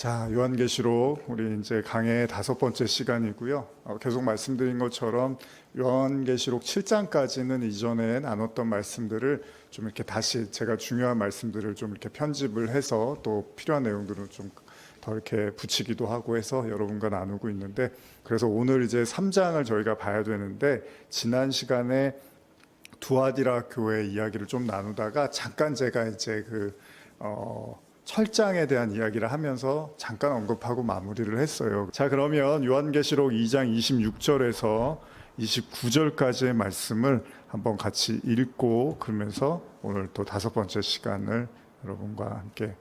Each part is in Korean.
자, 요한계시록 우리 이제 강의 5번째 시간이고요. 계속 말씀드린 것처럼 요한계시록 7장까지는 이전에 나눴던 말씀들을 좀 이렇게 다시 제가 중요한 말씀들을 좀 이렇게 편집을 해서 또 필요한 내용들은 좀 더 이렇게 붙이기도 하고 해서 여러분과 나누고 있는데, 그래서 오늘 이제 3장을 저희가 봐야 되는데, 지난 시간에 두아디라 교회 이야기를 좀 나누다가 잠깐 제가 이제 철장에 대한 이야기를 하면서 잠깐 언급하고 마무리를 했어요. 자, 그러면 요한계시록 2장 26절에서 29절까지의 말씀을 한번 같이 읽고 그러면서 오늘 또 5번째 시간을 여러분과 함께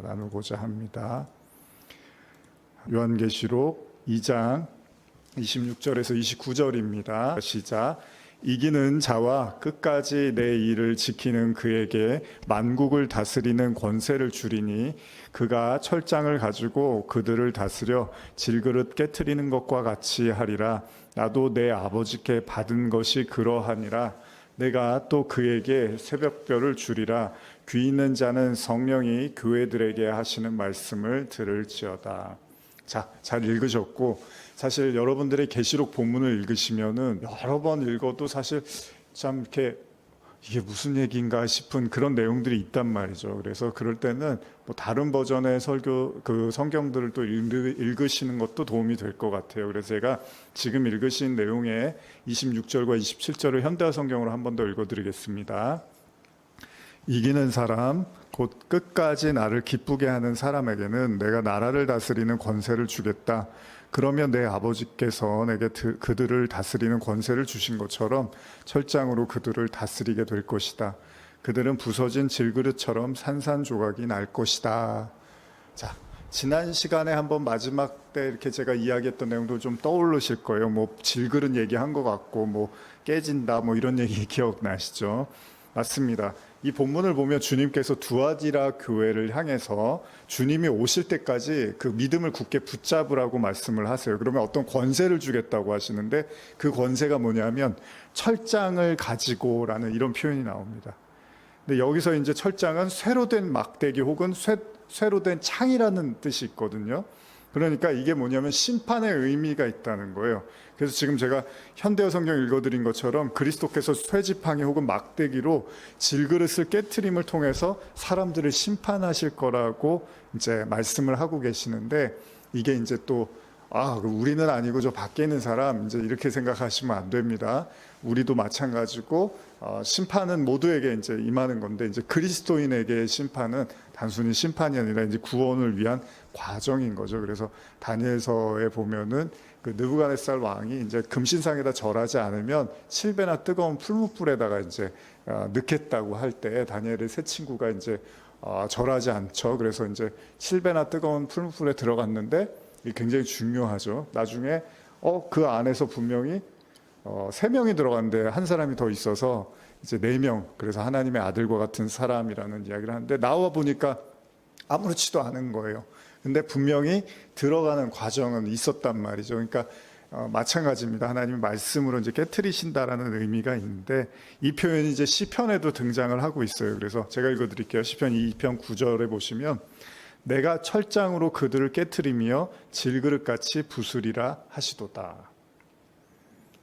나누고자 합니다. 요한계시록 2장 26절에서 29절입니다. 시작. 이기는 자와 끝까지 내 일을 지키는 그에게 만국을 다스리는 권세를 주리니 그가 철장을 가지고 그들을 다스려 질그릇 깨트리는 것과 같이 하리라. 나도 내 아버지께 받은 것이 그러하니라. 내가 또 그에게 새벽별을 주리라. 귀 있는 자는 성령이 교회들에게 하시는 말씀을 들을지어다. 자, 잘 읽으셨고, 사실 여러분들의 계시록 본문을 읽으시면은 여러 번 읽어도 사실 참 이렇게 이게 무슨 얘기인가 싶은 그런 내용들이 있단 말이죠. 그래서 그럴 때는 뭐 다른 버전의 성경들을 또 읽으시는 것도 도움이 될 것 같아요. 그래서 제가 지금 읽으신 내용의 26절과 27절을 현대화 성경으로 한 번 더 읽어드리겠습니다. 이기는 사람 곧 끝까지 나를 기쁘게 하는 사람에게는 내가 나라를 다스리는 권세를 주겠다. 그러면 내 아버지께서 내게 그들을 다스리는 권세를 주신 것처럼 철장으로 그들을 다스리게 될 것이다. 그들은 부서진 질그릇처럼 산산조각이 날 것이다. 자, 지난 시간에 한번 마지막 때 이렇게 제가 이야기했던 내용도 좀 떠오르실 거예요. 뭐 질그릇 얘기한 것 같고 뭐 깨진다 뭐 이런 얘기 기억나시죠? 맞습니다. 이 본문을 보면 주님께서 두아디라 교회를 향해서 주님이 오실 때까지 그 믿음을 굳게 붙잡으라고 말씀을 하세요. 그러면 어떤 권세를 주겠다고 하시는데 그 권세가 뭐냐면 철장을 가지고라는 이런 표현이 나옵니다. 근데 여기서 이제 철장은 쇠로 된 막대기 혹은 쇠로 된 창이라는 뜻이 있거든요. 그러니까 이게 뭐냐면 심판의 의미가 있다는 거예요. 그래서 지금 제가 현대어 성경 읽어드린 것처럼 그리스도께서 쇠지팡이 혹은 막대기로 질그릇을 깨트림을 통해서 사람들을 심판하실 거라고 이제 말씀을 하고 계시는데, 이게 이제 또 우리는 아니고 저 밖에 있는 사람 이제 이렇게 생각하시면 안 됩니다. 우리도 마찬가지고 심판은 모두에게 이제 임하는 건데, 이제 그리스도인에게의 심판은 단순히 심판이 아니라 이제 구원을 위한 과정인 거죠. 그래서 다니엘서에 보면은 그 느부갓네살 왕이 이제 금신상에다 절하지 않으면 7배나 뜨거운 풀무불에다가 이제 넣겠다고 할 때 다니엘의 세 친구가 이제 절하지 않죠. 그래서 이제 7배나 뜨거운 풀무불에 들어갔는데 이게 굉장히 중요하죠. 나중에 그 안에서 분명히 3명이 들어갔는데 한 사람이 더 있어서 이제 4명, 그래서 하나님의 아들과 같은 사람이라는 이야기를 하는데 나와 보니까 아무렇지도 않은 거예요. 근데 분명히 들어가는 과정은 있었단 말이죠. 그러니까 마찬가지입니다. 하나님의 말씀으로 이제 깨트리신다라는 의미가 있는데, 이 표현이 이제 시편에도 등장을 하고 있어요. 그래서 제가 읽어드릴게요. 시편 2편 9절에 보시면 내가 철장으로 그들을 깨트리며 질그릇같이 부수리라 하시도다.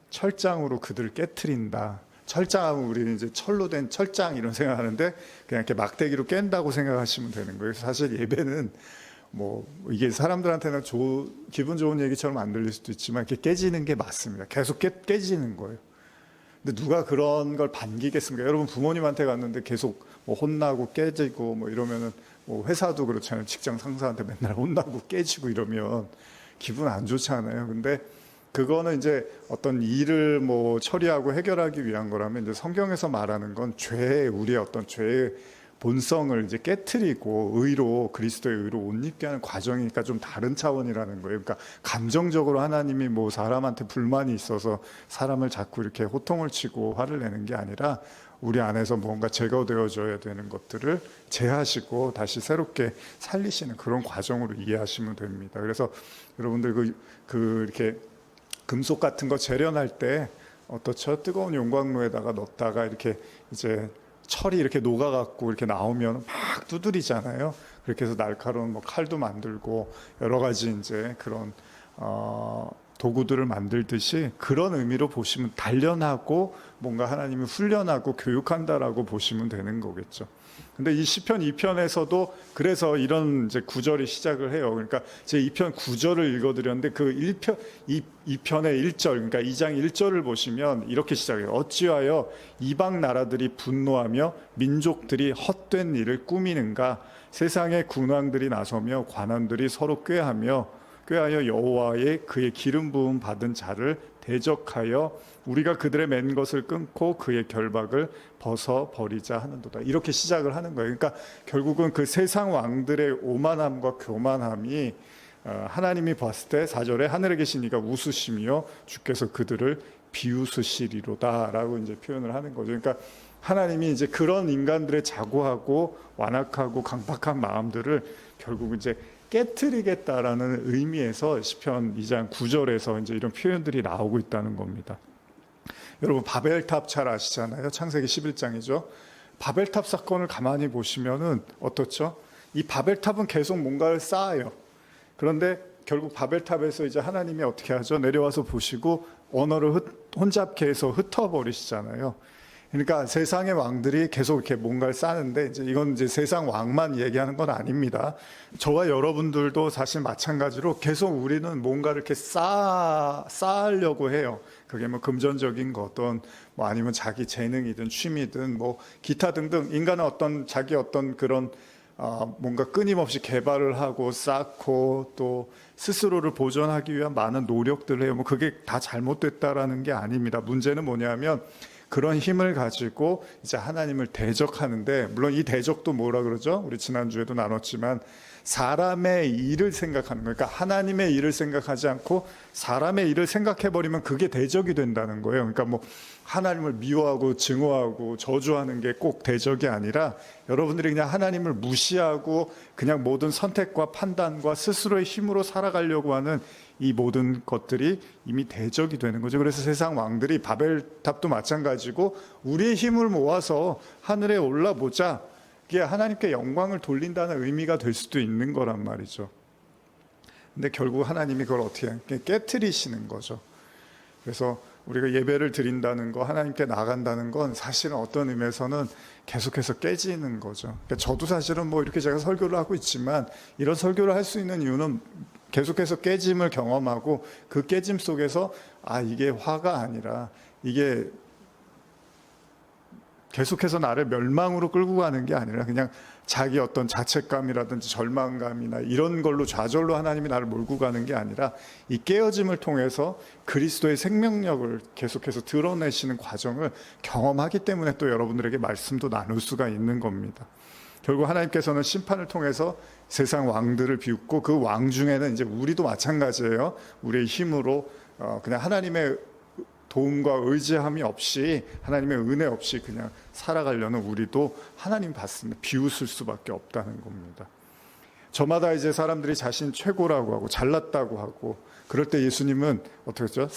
철장으로 그들을 깨트린다. 철장하면 우리는 이제 철로 된 철장 이런 생각하는데 그냥 이렇게 막대기로 깬다고 생각하시면 되는 거예요. 사실 예배는 뭐 이게 사람들한테는 기분 좋은 얘기처럼 안 들릴 수도 있지만 이렇게 깨지는 게 맞습니다. 계속 깨지는 거예요. 근데 누가 그런 걸 반기겠습니까? 여러분 부모님한테 갔는데 계속 뭐 혼나고 깨지고 뭐 이러면은, 뭐 회사도 그렇잖아요. 직장 상사한테 맨날 혼나고 깨지고 이러면 기분 안 좋잖아요. 근데 그거는 이제 어떤 일을 뭐 처리하고 해결하기 위한 거라면, 이제 성경에서 말하는 건 우리의 어떤 죄의 본성을 이제 깨트리고 그리스도의 의로 옷 입게 하는 과정이니까 좀 다른 차원이라는 거예요. 그러니까 감정적으로 하나님이 뭐 사람한테 불만이 있어서 사람을 자꾸 이렇게 호통을 치고 화를 내는 게 아니라 우리 안에서 뭔가 제거되어져야 되는 것들을 제하시고 다시 새롭게 살리시는 그런 과정으로 이해하시면 됩니다. 그래서 여러분들 이렇게 금속 같은 거 재련할 때 어떻죠? 뜨거운 용광로에다가 넣었다가 이렇게 이제 철이 이렇게 녹아갖고 이렇게 나오면 막 두드리잖아요. 그렇게 해서 날카로운 뭐 칼도 만들고 여러 가지 이제 그런 도구들을 만들듯이 그런 의미로 보시면 단련하고 뭔가 하나님이 훈련하고 교육한다라고 보시면 되는 거겠죠. 근데 이 시편 2편에서도 그래서 이런 이제 구절이 시작을 해요. 그러니까 제 2편 9절을 읽어드렸는데 그 2편의 1절, 그러니까 2장 1절을 보시면 이렇게 시작해요. 어찌하여 이방 나라들이 분노하며 민족들이 헛된 일을 꾸미는가? 세상의 군왕들이 나서며 관원들이 서로 꾀하여 여호와의 그의 기름 부음 받은 자를 대적하여 우리가 그들의 맨 것을 끊고 그의 결박을 벗어 버리자 하는도다. 이렇게 시작을 하는 거예요. 그러니까 결국은 그 세상 왕들의 오만함과 교만함이 하나님이 봤을 때 4절에 하늘에 계신 이가 웃으시며 주께서 그들을 비웃으시리로다라고 이제 표현을 하는 거죠. 그러니까 하나님이 이제 그런 인간들의 자고하고 완악하고 강박한 마음들을 결국 이제 깨트리겠다라는 의미에서 시편 2장 9절에서 이제 이런 표현들이 나오고 있다는 겁니다. 여러분 바벨탑 잘 아시잖아요. 창세기 11장이죠. 바벨탑 사건을 가만히 보시면은 어떻죠? 이 바벨탑은 계속 뭔가를 쌓아요. 그런데 결국 바벨탑에서 이제 하나님이 어떻게 하죠? 내려와서 보시고 언어를 혼잡케 해서 흩어버리시잖아요. 그러니까 세상의 왕들이 계속 이렇게 뭔가를 쌓는데 이건 이제 세상 왕만 얘기하는 건 아닙니다. 저와 여러분들도 사실 마찬가지로 계속 우리는 뭔가를 이렇게 쌓으려고 해요. 그게 뭐 금전적인 거든 뭐 아니면 자기 재능이든 취미든 뭐 기타 등등 인간은 자기 그런 뭔가 끊임없이 개발을 하고 쌓고 또 스스로를 보존하기 위한 많은 노력들을 해요. 뭐 그게 다 잘못됐다라는 게 아닙니다. 문제는 뭐냐면 그런 힘을 가지고 이제 하나님을 대적하는데, 물론 이 대적도 뭐라 그러죠? 우리 지난주에도 나눴지만 사람의 일을 생각하는 거예요. 그러니까 하나님의 일을 생각하지 않고 사람의 일을 생각해버리면 그게 대적이 된다는 거예요. 그러니까 뭐 하나님을 미워하고 증오하고 저주하는 게 꼭 대적이 아니라 여러분들이 그냥 하나님을 무시하고 그냥 모든 선택과 판단과 스스로의 힘으로 살아가려고 하는 이 모든 것들이 이미 대적이 되는 거죠. 그래서 세상 왕들이 바벨탑도 마찬가지고 우리의 힘을 모아서 하늘에 올라보자, 이게 하나님께 영광을 돌린다는 의미가 될 수도 있는 거란 말이죠. 근데 결국 하나님이 그걸 어떻게 해요? 깨트리시는 거죠. 그래서 우리가 예배를 드린다는 거, 하나님께 나간다는 건 사실은 어떤 의미에서는 계속해서 깨지는 거죠. 그러니까 저도 사실은 뭐 이렇게 제가 설교를 하고 있지만 이런 설교를 할 수 있는 이유는 계속해서 깨짐을 경험하고 그 깨짐 속에서 이게 화가 아니라 이게 계속해서 나를 멸망으로 끌고 가는 게 아니라 그냥 자기 어떤 자책감이라든지 절망감이나 이런 걸로 좌절로 하나님이 나를 몰고 가는 게 아니라 이 깨어짐을 통해서 그리스도의 생명력을 계속해서 드러내시는 과정을 경험하기 때문에 또 여러분들에게 말씀도 나눌 수가 있는 겁니다. 결국 하나님께서는 심판을 통해서 세상 왕들을 비웃고 그 왕 중에는 이제 우리도 마찬가지예요. 우리의 힘으로 그냥 하나님의 도움과 의지함이 없이, 하나님의 은혜 없이 그냥 살아가려는 우리도 하나님 봤으면 비웃을 수밖에 없다는 겁니다. 저마다 이제 사람들이 자신 최고라고 하고 잘났다고 하고 그럴 때 예수님은 어떻게 하죠?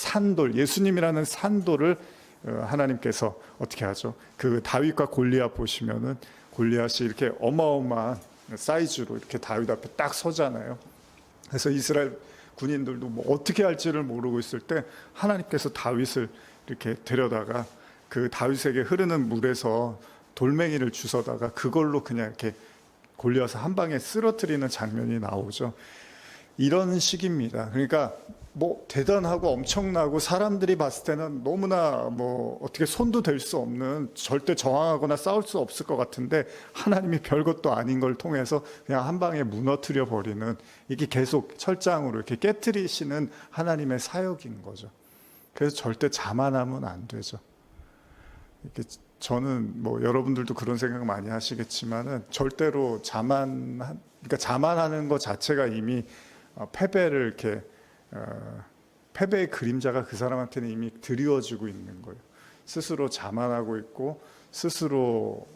예수님이라는 산돌을 하나님께서 어떻게 하죠? 그 다윗과 골리앗 보시면은 골리앗이 이렇게 어마어마한 사이즈로 이렇게 다윗 앞에 딱 서잖아요. 그래서 이스라엘 군인들도 뭐 어떻게 할지를 모르고 있을 때 하나님께서 다윗을 이렇게 데려다가 그 다윗에게 흐르는 물에서 돌멩이를 주워다가 그걸로 그냥 이렇게 골리앗을 한 방에 쓰러뜨리는 장면이 나오죠. 이런 식입니다. 그러니까 뭐 대단하고 엄청나고 사람들이 봤을 때는 너무나 뭐 어떻게 손도 댈 수 없는, 절대 저항하거나 싸울 수 없을 것 같은데 하나님이 별것도 아닌 걸 통해서 그냥 한 방에 무너뜨려 버리는, 이게 계속 철장으로 이렇게 깨트리시는 하나님의 사역인 거죠. 그래서 절대 자만하면 안 되죠. 이렇게 저는 뭐 여러분들도 그런 생각 많이 하시겠지만은 절대로 그러니까 자만하는 것 자체가 이미 패배를 이렇게 패배의 그림자가 그 사람한테는 이미 드리워지고 있는 거예요. 스스로 자만하고 있고 스스로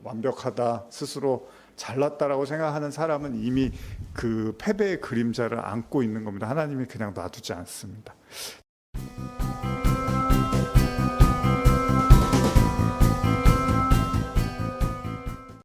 완벽하다, 스스로 잘났다라고 생각하는 사람은 이미 그 패배의 그림자를 안고 있는 겁니다. 하나님이 그냥 놔두지 않습니다.